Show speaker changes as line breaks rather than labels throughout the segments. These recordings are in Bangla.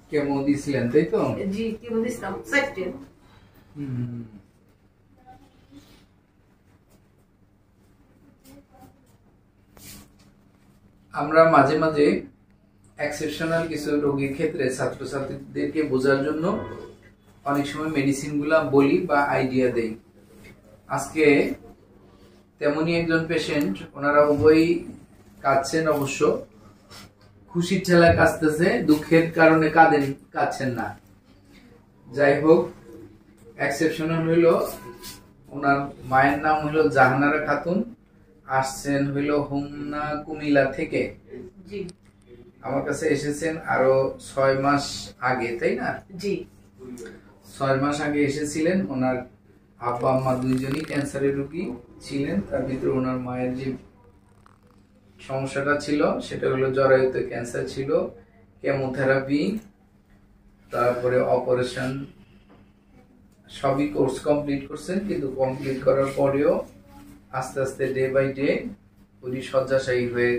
কেমো দিছিলেন তাই তো?
জি, কেমো দিছিলাম 4টা।
আমরা মাঝে মাঝে এক্সেপশনাল কিছু রোগীর ক্ষেত্রে ছাত্রছাত্রীদেরকে বোঝার জন্য অনেক সময় মেডিসিন গুলা বলি বা আইডিয়া দেই। আজকে তেমনি একজন পেশেন্ট, ওনারা উভয়ই কাঁদছেন, অবশ্য খুশির ঠেলায় কাঁদতেছে, দুঃখের কারণে কাঁদছেন না। যাই হোক, এক্সেপশনাল হইল ওনার মায়ের নাম হইল জাহানারা খাতুন, আসছেন হইল হোমনা কুমিল্লা থেকে। আমার কাছে এসেছেন আরো 6 মাস আগে, তাই না?
জি,
6 মাস আগে এসেছিলেন। ওনার আব্বা আম্মা দুইজনই ক্যান্সারের রোগী ছিলেন। তার ভিতরে ওনার মায়ের যে সমস্যাটা ছিল সেটা হলো জরায়ুতে ক্যান্সার ছিল, কেমোথেরাপি, তারপরে অপারেশন, সবই কোর্স কমপ্লিট করছেন। কিন্তু কমপ্লিট করার পরেও আস্তে আস্তে ডে বাই ডে উনি শয্যাশায়ী হয়ে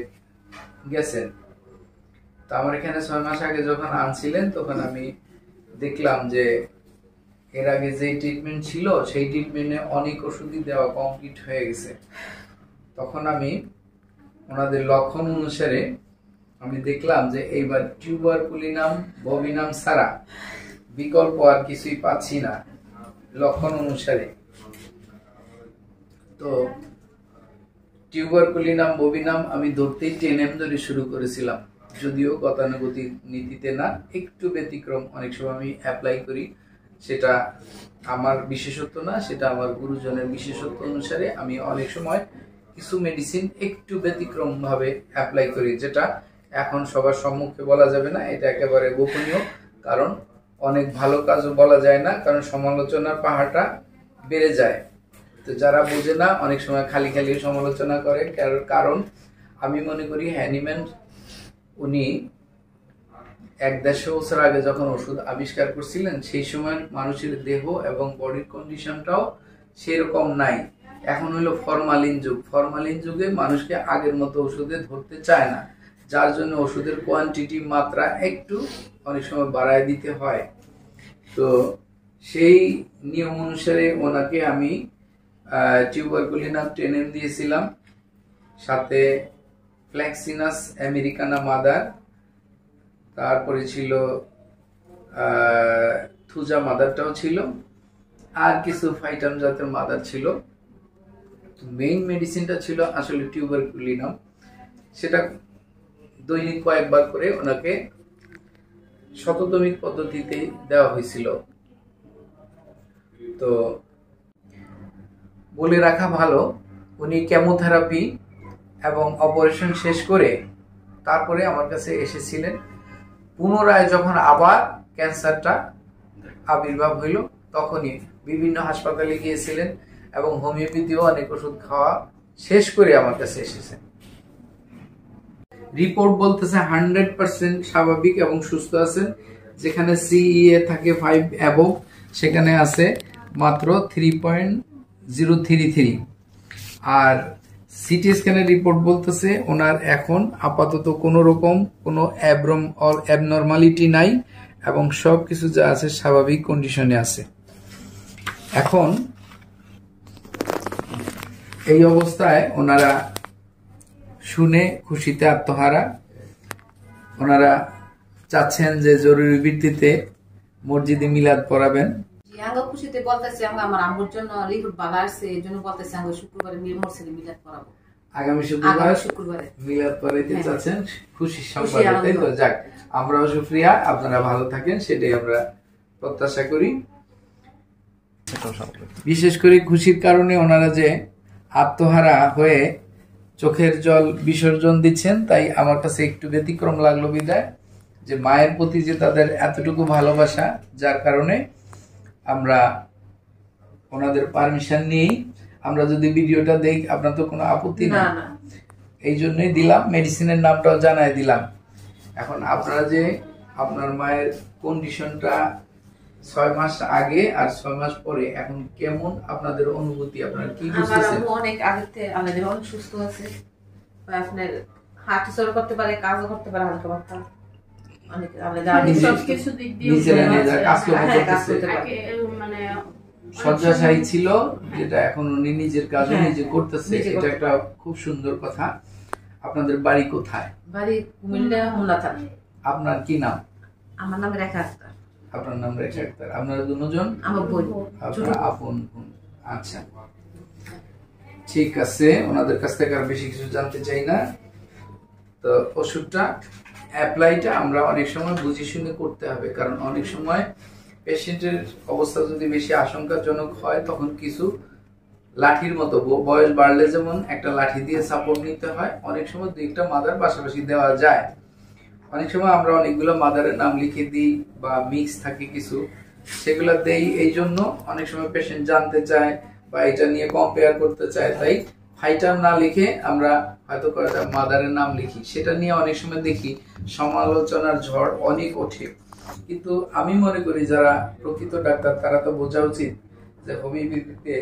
গেছেন। তো আমার এখানে 6 মাস আগে যখন আনছিলেন তখন আমি দেখলাম যে এর আগে যে ট্রিটমেন্ট ছিল সেই ট্রিটমেন্টে অনেক ওষুধই দেওয়া কমপ্লিট হয়ে গেছে। তখন আমি ওনাদের লক্ষণ অনুসারে আমি দেখলাম যে এইবার টিউবারকুলিনাম ববিনাম ছাড়া বিকল্প আর কিছুই পাচ্ছি না লক্ষণ অনুসারে। তো টিউবারকুলিনাম ববিনাম আমি ধরতেই 10M ধরে শুরু করেছিলাম, যদিও গতানুগতিক নীতিতে না, একটু ব্যতিক্রম অনেক সময় আমি অ্যাপ্লাই করি। সেটা আমার বিশেষত্ব না, সেটা আমার গুরুজনের বিশেষত্ব অনুসারে আমি অনেক সময় কিছু মেডিসিন একটু ব্যতিক্রম ভাবে অ্যাপ্লাই করি, যেটা এখন সবার সম্মুখে বলা যাবে না, এটা একেবারে গোপনীয়। কারণ অনেক ভালো কাজও বলা যায় না, কারণ সমালোচনার পাহাড়টা বেড়ে যায়। তো যারা বোঝে না অনেক সময় খালি খালি সমালোচনা করে। কারণ আমি মনে করি হ্যানিম্যান উনি 150 বছর আগে যখন ওষুধ আবিষ্কার করছিলেন সেই সময় মানুষের দেহ এবং বডির কন্ডিশনটাও সেরকম নাই। এখন হলো ফরমালিন যুগ। ফরমালিন যুগে মানুষকে আগের মতো ওষুধে ধরতে চায় না, যার জন্য ওষুধের কোয়ান্টিটি মাত্রা একটু অনেক সময় বাড়ায় দিতে হয়। তো সেই নিয়ম অনুসারে ওনাকে আমি টিউবারকুলিনাম 10M দিয়েছিলাম, সাথে ফ্ল্যাক্সিনাস আমেরিকানা মাদার, তারপরে ছিল থুজা মাদারটাও ছিল, আর কিছু ফাইটাম জাতের মাদার ছিল। মেইন মেডিসিনটা ছিল আসলে টিউবারকুলিনাম। সেটা দৈনিক কয়েকবার করে ওনাকে শতদমিক পদ্ধতিতে দেওয়া হয়েছিল। তো বলে রাখা ভালো, উনি কেমোথেরাপি এবং অপারেশন শেষ করে তারপরে আমার কাছে এসেছিলেন। পুনরায় যখন আবার ক্যান্সারটা আবির্ভাব হইল তখনই বিভিন্ন হাসপাতালে গিয়েছিলেন এবং হোমিওপ্যাথিও অনেক ওষুধ খাওয়া শেষ করে আমার কাছে এসেছেন। রিপোর্ট বলতেছে 100% স্বাভাবিক এবং সুস্থ আছেন। যেখানে CEA থাকে 5 অ্যাবভ, সেখানে আছে মাত্র 3.033। আর সিটি স্ক্যানের রিপোর্ট বলতেছে ওনার এখন আপাতত কোনো রকম কোনো অ্যাবনর্মালিটি নাই এবং সবকিছু যা আছে স্বাভাবিক কন্ডিশনে আছে। এখন এই অবস্থায় ওনারা শুনে খুশিতে আত্মহারা। ওনারা চাচ্ছেন যে জরুরি ভিত্তিতে মসজিদে মিলাদ পড়াবেন।
খুশিতে বলতেছে আমার আম্মুর জন্য রিপোর্ট ভালো আসছে, এই জন্য বলতেছে আমরা শুক্রবারে মসজিদে মিলাদ পড়াবো।
আগামী শুক্রবারে মিলাদ পড়াইতে চাচ্ছেন, খুশির সংবাদ, তাই তো? যাক, আমরাও শুকরিয়া, আপনারা ভালো থাকেন সেটাই আমরা প্রত্যাশা করি। বিশেষ করে খুশির কারণে ওনারা যে আত্মহারা হয়ে চোখের জল বিসর্জন দিচ্ছেন, তাই আমার কাছে একটু ব্যতিক্রম লাগলো বিদায়, যে মায়ের প্রতি যে তাদের এতটুকু ভালোবাসা, যার কারণে আমরা ওনাদের পারমিশন নিয়েই আমরা যদি ভিডিওটা দেই আপনার তো কোনো আপত্তি না, এই জন্যই দিলাম, মেডিসিনের নামটাও জানাই দিলাম। এখন আপনারা যে আপনার মায়ের কন্ডিশনটা 6 মাস আগে আর 6 মাস পরে এখন কেমন আপনাদের অনুভূতি, আপনারা কি বুঝতেছেন?
আমার অনেক আগে থেকে আমাদের অনেক সুস্থ আছে, আপনার হাঁটা চলা করতে পারে, কাজও করতে পারে হালকা পাতলা। অনেক আমরা যারা
সবকিছু দিক দিয়ে
নিজেরা নিজেরা কাজকর্ম
হ্যাঁ, কাজ
করতেছে।
করতে পারে।
আগে মানে
শয্যাশায়ী ছিল, যেটা এখন উনি নিজের কাজও
হ্যাঁ,
নিজে করতেছে,
নিজে
এটা
করতে
একটা খুব সুন্দর কথা। আপনাদের বাড়ি কোথায়?
বাড়ি কুমিল্লা মোল্লা থানা।
আপনার কি নাম?
আমার নাম রেখা আক্তার।
আপনার নাম রেখা আক্তার। আপনারা দুজন?
আমার বোন।
আপনার আপন বোন। আচ্ছা, ঠিক আছে, ওনাদের কাছ থেকে আর বেশি কিছু জানতে চাই না। তো ওষুধটা অ্যাপ্লাইটা আমরা অনেক সময় বুঝে শুনে করতে হবে, কারণ অনেক সময় পেশেন্টের অবস্থা যদি বেশি আশঙ্কাজনক হয় তখন কিছু লাঠির মতো বয়স বাড়লে যেমন একটা লাঠি দিয়ে সাপোর্ট নিতে হয়, অনেক সময় দুই একটা মাদার পাশাপাশি দেওয়া যায়। অনেক সময় আমরা অনেকগুলো মাদারের নাম লিখে দিই বা মিক্স থাকে কিছু, সেগুলো দেই। এই জন্য অনেক সময় পেশেন্ট জানতে চায় বা এটা নিয়ে কম্পেয়ার করতে চায়, তাই ফাইটাম না লিখে আমরা হয়তো মাদারের নাম লিখি। সেটা নিয়ে অনেক সময় দেখি সমালোচনার ঝড় অনেক ওঠে। কিন্তু আমি মনে করি যারা প্রকৃত ডাক্তার তারা তো বোঝা উচিত যে হোমিওপ্যাথিতে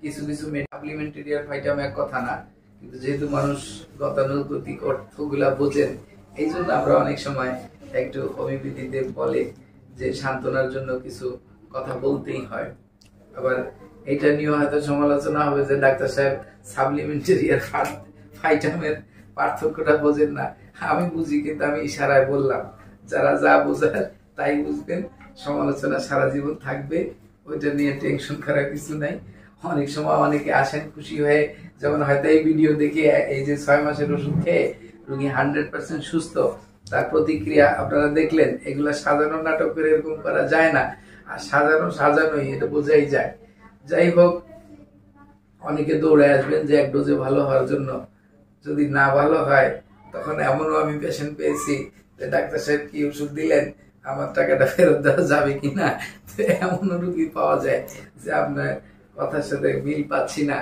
কিছু কিছু সাপ্লিমেন্টারি আর ফাইটাম এক কথা না, কিন্তু যেহেতু মানুষ গতানুগতিক অর্থগুলা বোঝেন, এই জন্য আমরা অনেক সময় একটু হোমিওপ্যাথিতে বলে যে সান্ত্বনার জন্য কিছু কথা বলতেই হয়। আবার এটা নিয়ে হয়তো সমালোচনা হবে যে ডাক্তার সাহেব সাপ্লিমেন্টারি আর ফাইটামের পার্থক্যটা বোঝেন না। আমি বুঝি, কিন্তু আমি ইশারায় বললাম, যারা যা বোঝার তাই বুঝবেন। সমালোচনা সারা জীবন থাকবে, ওইটা নিয়ে টেনশন করার কিছু নাই। অনেক সময় অনেকে আসেন খুশি হয়ে, যেমন হয়তো এই ভিডিও দেখে এই যে 6 মাসের ওষুধ খেয়ে রোগী 100% সুস্থ, তার প্রতিক্রিয়া আপনারা দেখলেন। এগুলা সাজানো নাটক করে এরকম করা যায় না, আর সাজানোই, এটা বোঝাই যায়। যাই হোক, অনেকে দৌড়ে আসবেন যে এক ডোজে ভালো হওয়ার জন্য, যদি না ভালো হয় তখন এমনও আমি পেশেন্ট পেয়েছি যে ডাক্তার সাহেব কি ওষুধ দিলেন, আমার টাকাটা ফেরত দেওয়া যাবে কিনা। এমনও রুগী পাওয়া যায় যে আপনার কথার সাথে মিল পাচ্ছি না।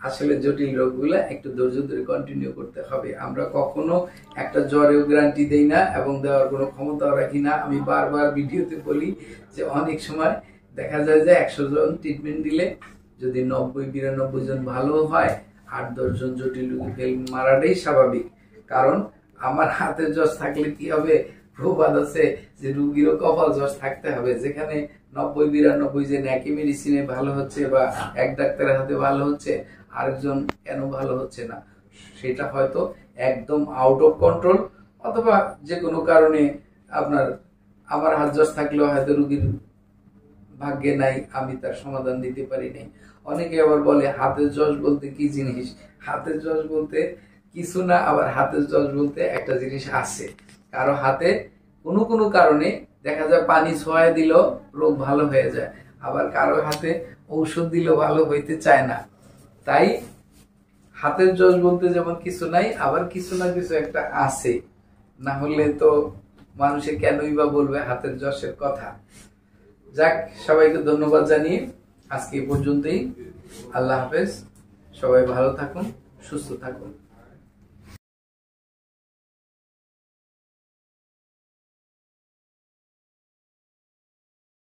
আসলে জটিল রোগগুলা একটু ধৈর্য ধরে কন্টিনিউ করতে হবে। আমরা কখনো একটা জ্বরেও গ্যারান্টি দেই না এবং দেওয়ার কোনো ক্ষমতাও রাখি না। আমি বারবার ভিডিওতে বলি যে অনেক সময় দেখা যায় যে 100 জন ট্রিটমেন্ট দিলে যদি 90-92 জন ভালো হয়, 8-10 জন জটিল রোগী ফেল মারাটাই স্বাভাবিক। কারণ আমার হাতে জজ থাকলে কি হবে, প্রবাদ আছে যে রুগীরও কপাল জজ থাকতে হবে। যেখানে 90-92 জন একই মেডিসিনে ভালো হচ্ছে বা এক ডাক্তারের হাতে ভালো হচ্ছে, আরেকজন কেন ভালো হচ্ছে না, সেটা হয়তো একদম আউট অফ কন্ট্রোল, অথবা যে কোনো কারণে আপনার আমার হাত জজ থাকলেও হয়তো রুগীর ভাগ্যে নাই, আমি তার সমাধান দিতে পারি নাই। অনেকে আবার বলে হাতের জজ বলতে কি জিনিস। হাতের জজ বলতে কিছু না, আবার হাতের জজ বলতে একটা জিনিস আছে। কারো হাতে কোনো কোনো কারণে দেখা যায় পানি ছোঁয়া দিল রোগ ভালো হয়ে যায়, আবার কারো হাতে ঔষধ দিল ভালো হইতে চায় না। তাই হাতের জজ বলতে যেমন কিছু নাই, আবার কিছু না কিছু একটা আছে, না হলে তো মানুষে কেনই বা বলবে হাতের জজের কথা। যাক, সবাইকে ধন্যবাদ জানিয়ে আজকে এই পর্যন্তই। আল্লাহ হাফেজ, সবাই ভালো থাকুন, সুস্থ থাকুন।